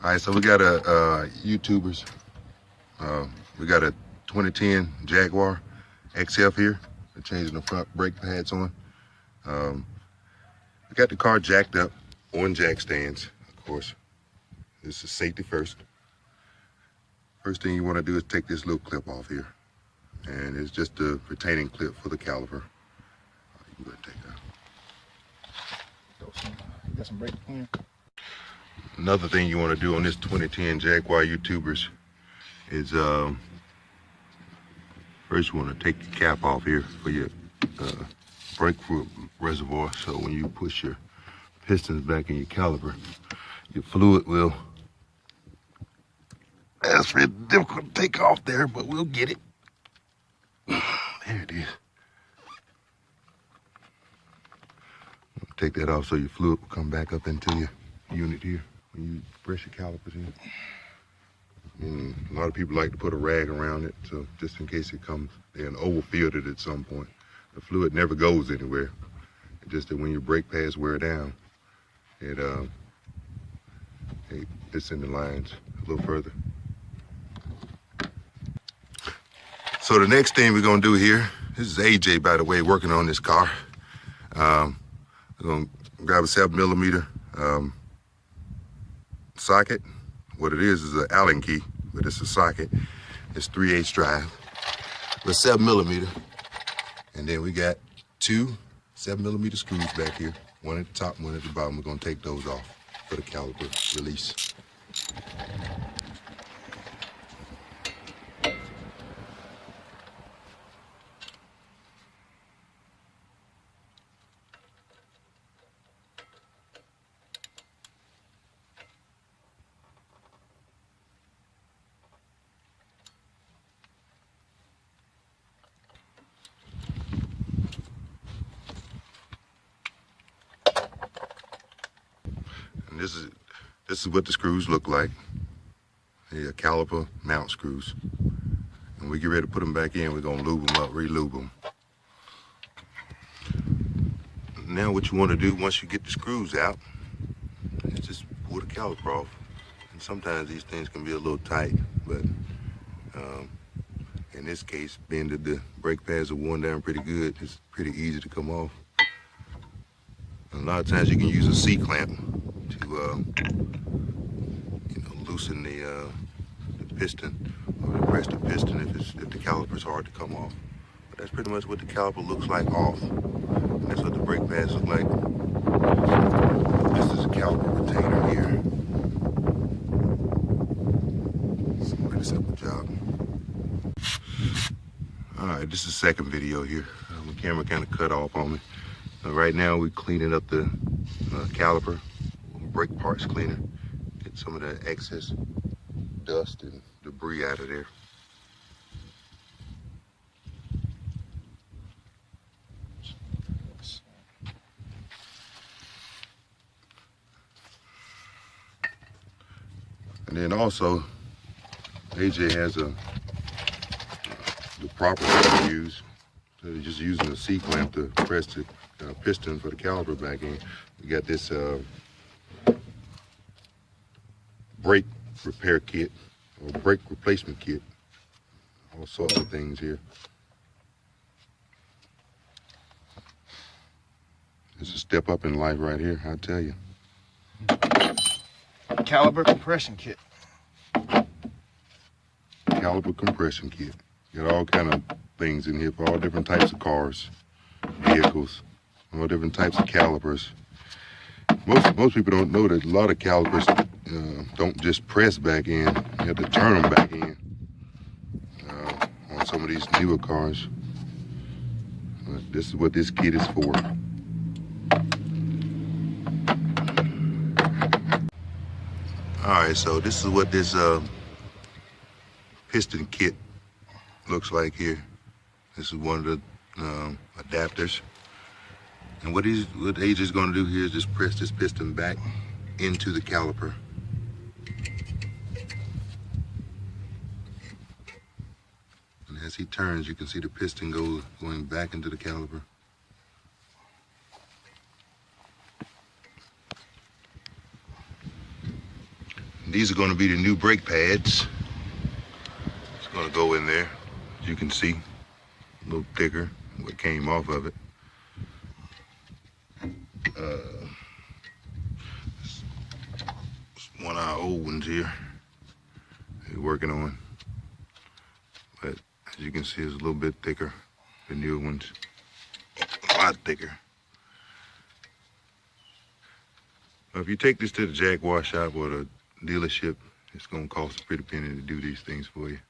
All right, so we got a YouTubers. We got a 2010 Jaguar XF here. We're changing the front brake pads on. We got the car jacked up on jack stands, of course. This is safety first. First thing you want to do is take this little clip off here. And it's just a retaining clip for the caliper. You can go ahead and take that. You got some brake cleaner? Another thing you want to do on this 2010 Jaguar YouTubers is first you want to take the cap off here for your brake fluid reservoir, so when you push your pistons back in your caliper, your fluid will, that's really difficult to take off there, but we'll get it. There it is. Take that off so your fluid will come back up into your unit here when you press your calipers in. And a lot of people like to put a rag around it, so just in case it comes and overfilled it at some point. The fluid never goes anywhere. It's just that when your brake pads wear down, it's in the lines a little further. So the next thing we're gonna do here, this is AJ, by the way, working on this car. We're gonna grab a 7mm socket. What it is an Allen key, but it's a socket. It's 3/8 drive with 7mm. And then we got two 7mm screws back here, one at the top, one at the bottom. We're gonna take those off for the caliper release. And this is what the screws look like. They're caliper mount screws. And we get ready to put them back in. We're gonna lube them up, re-lube them. Now what you want to do once you get the screws out is just pull the caliper off. And sometimes these things can be a little tight, but in this case, being that the brake pads are worn down pretty good, it's pretty easy to come off. And a lot of times you can use a C-clamp to loosen the piston, or depress the piston if the caliper is hard to come off. But that's pretty much what the caliper looks like off. And that's what the brake pads look like. This is a caliper retainer here. It's a pretty simple job. All right, this is the second video here. My camera kind of cut off on me. Right now we're cleaning up the caliper, brake parts cleaner, get some of that excess dust and debris out of there. And then also, AJ has the proper way to use. So they're just using a C-clamp to press the piston for the caliper back in. We got this brake repair kit or brake replacement kit. All sorts of things here. It's a step up in life right here, I tell you. Caliper compression kit. Caliper compression kit. Got all kind of things in here for all different types of cars, vehicles, all different types of calipers. Most people don't know that a lot of calipers don't just press back in. You have to turn them back in on some of these newer cars. But this is what this kit is for. All right, so this is what this piston kit looks like here. This is one of the adapters. And what AJ is going to do here is just press this piston back into the caliper. And as he turns, you can see the piston going back into the caliper. These are going to be the new brake pads. It's going to go in there. As you can see, a little thicker than what came off of it. It's one of our old ones here we're working on. But as you can see, it's a little bit thicker. The newer ones, a lot thicker. If you take this to the Jaguar shop or the dealership, it's gonna cost a pretty penny to do these things for you.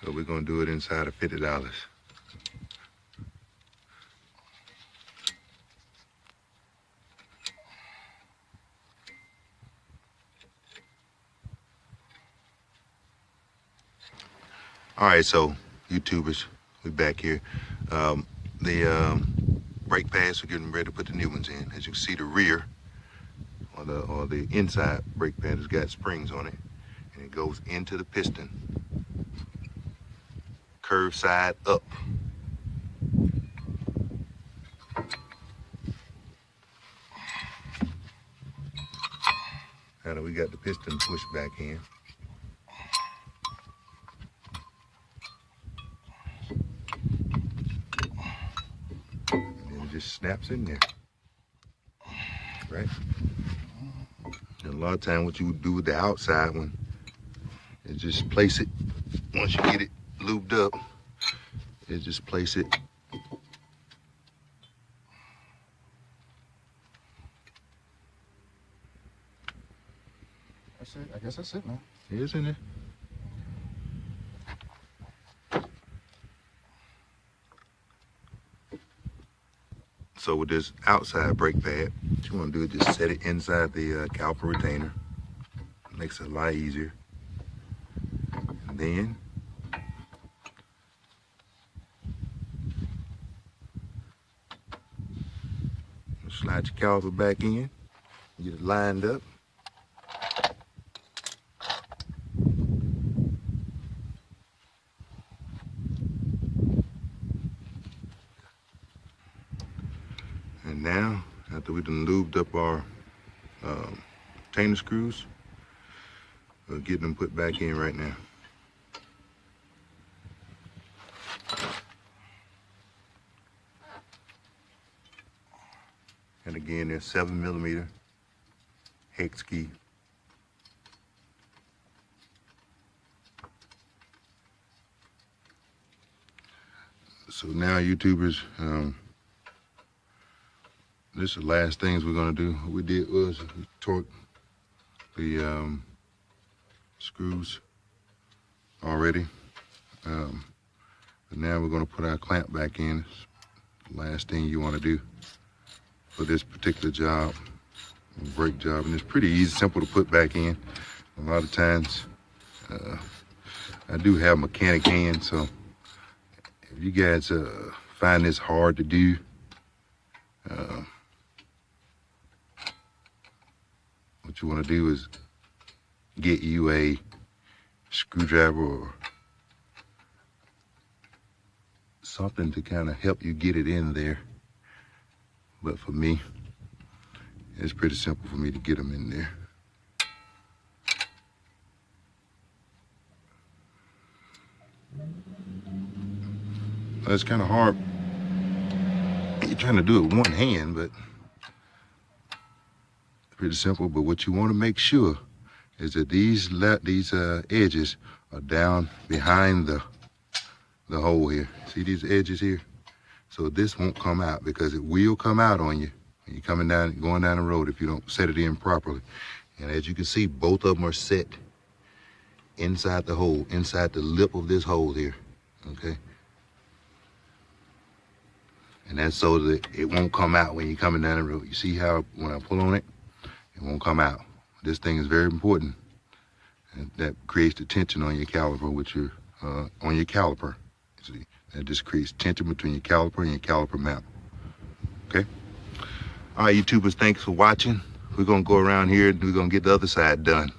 So we're gonna do it inside of $50. All right, so YouTubers, we back here. The brake pads, we're getting ready to put the new ones in. As you can see, the rear or the inside brake pad has got springs on it, and it goes into the piston, curve side up. Now we got the piston pushed back in. Just snaps in there, right? And a lot of time what you would do with the outside one is just place it, once you get it lubed up, is just place it That's it. I guess that's it, man. isn't it? So with this outside brake pad, what you want to do is just set it inside the caliper retainer. Makes it a lot easier. And then slide your caliper back in, get it lined up. And now, after we've done lubed up our retainer screws, we'll get them put back in right now. And again, they're 7mm hex key. So now, YouTubers, this is the last things we're gonna do. What we did was we torqued the screws already. But now we're gonna put our clamp back in. It's the last thing you wanna do for this particular job, brake job. And it's pretty easy, simple to put back in. A lot of times, I do have mechanic hands, so if you guys find this hard to do, what you want to do is get you a screwdriver or something to kind of help you get it in there. But for me, it's pretty simple for me to get them in there. It's kind of hard. You're trying to do it with one hand, but pretty simple. But what you want to make sure is that these edges are down behind the hole here. See these edges here? So this won't come out, because it will come out on you when you're going down the road if you don't set it in properly. And as you can see, both of them are set inside the hole, inside the lip of this hole here, okay? And that's so that it won't come out when you're coming down the road. You see how when I pull on it, it won't come out. This thing is very important. And that creates the tension on your caliper, which you're on your caliper. See, that just creates tension between your caliper and your caliper mount. Okay. All right, YouTubers, thanks for watching. We're gonna go around here and we're gonna get the other side done.